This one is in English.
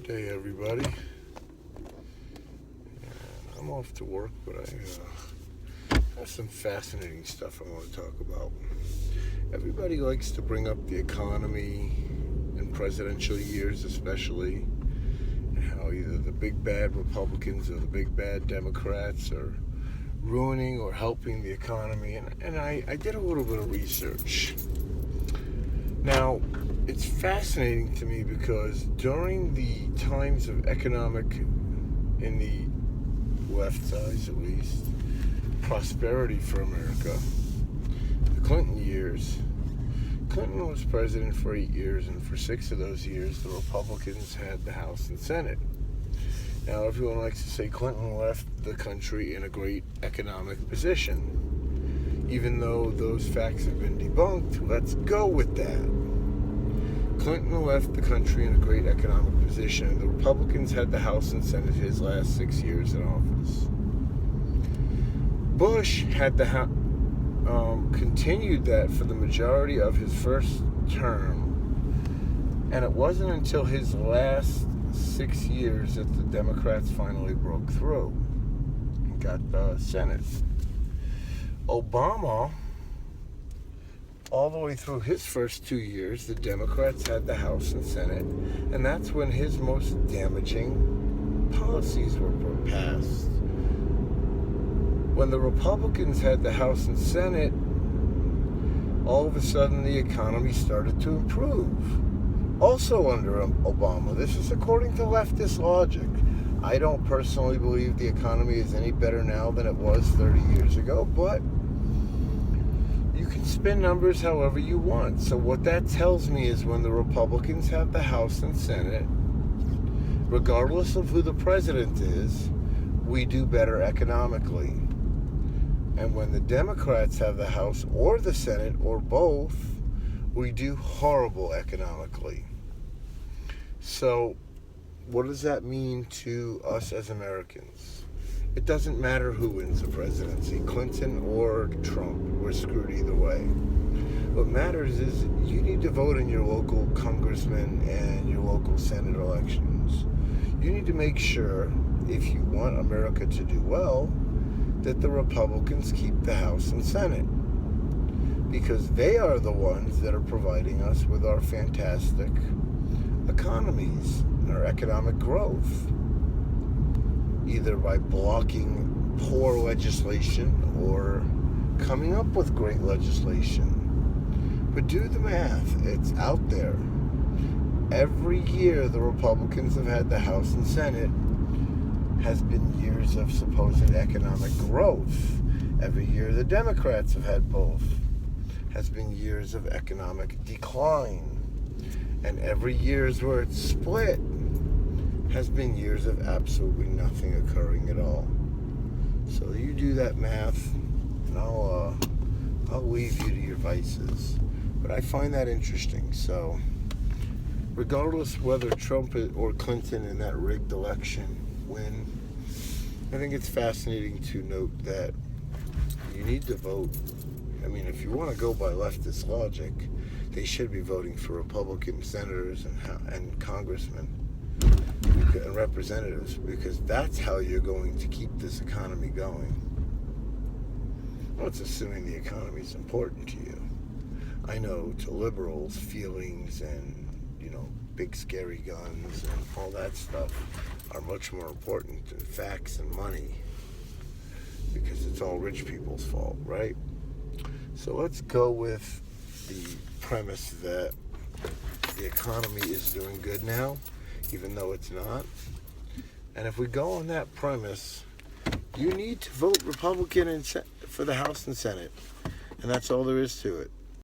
day, everybody. I'm off to work, but I have some fascinating stuff I want to talk about. Everybody likes to bring up the economy in presidential years, especially, and how either the big bad Republicans or the big bad Democrats are ruining or helping the economy. And I did a little bit of research. Now, it's fascinating to me because during the times of economic, in the left side at least, prosperity for America, the Clinton years, Clinton was president for 8 years, and for 6 of those years, the Republicans had the House and Senate. Now, everyone likes to say Clinton left the country in a great economic position. Even though those facts have been debunked, let's go with that. Clinton left the country in a great economic position, and the Republicans had the House and Senate his last 6 years in office. Bush had continued that for the majority of his first term, and it wasn't until his last 6 years that the Democrats finally broke through and got the Senate. Obama, all the way through his first 2 years, the Democrats had the House and Senate, and that's when his most damaging policies were passed. When the Republicans had the House and Senate, all of a sudden the economy started to improve. Also under Obama. This is according to leftist logic. I don't personally believe the economy is any better now than it was 30 years ago, but you can spin numbers however you want. So what that tells me is when the Republicans have the House and Senate, regardless of who the president is, we do better economically. And when the Democrats have the House or the Senate or both, we do horrible economically. So what does that mean to us as Americans? It doesn't matter who wins the presidency, Clinton or Trump. We're screwed either way. What matters is you need to vote in your local congressman and your local Senate elections. You need to make sure, if you want America to do well, that the Republicans keep the House and Senate, because they are the ones that are providing us with our fantastic economies and our economic growth, either by blocking poor legislation or coming up with great legislation. But do the math. It's out there. Every year the Republicans have had the House and Senate has been years of supposed economic growth. Every year the Democrats have had both has been years of economic decline. And every years where it's split has been years of absolutely nothing occurring at all. So you do that math, and I'll leave you to your vices. But I find that interesting. So regardless whether Trump or Clinton in that rigged election win, I think it's fascinating to note that you need to vote. I mean, if you want to go by leftist logic, they should be voting for Republican senators and congressmen and representatives, because that's how you're going to keep this economy going. Well, it's assuming the economy is important to you. I know to liberals, feelings and, big scary guns and all that stuff are much more important than facts and money, because it's all rich people's fault, right? So let's go with the premise that the economy is doing good now, even though it's not. And if we go on that premise, you need to vote Republican for the House and Senate. And that's all there is to it.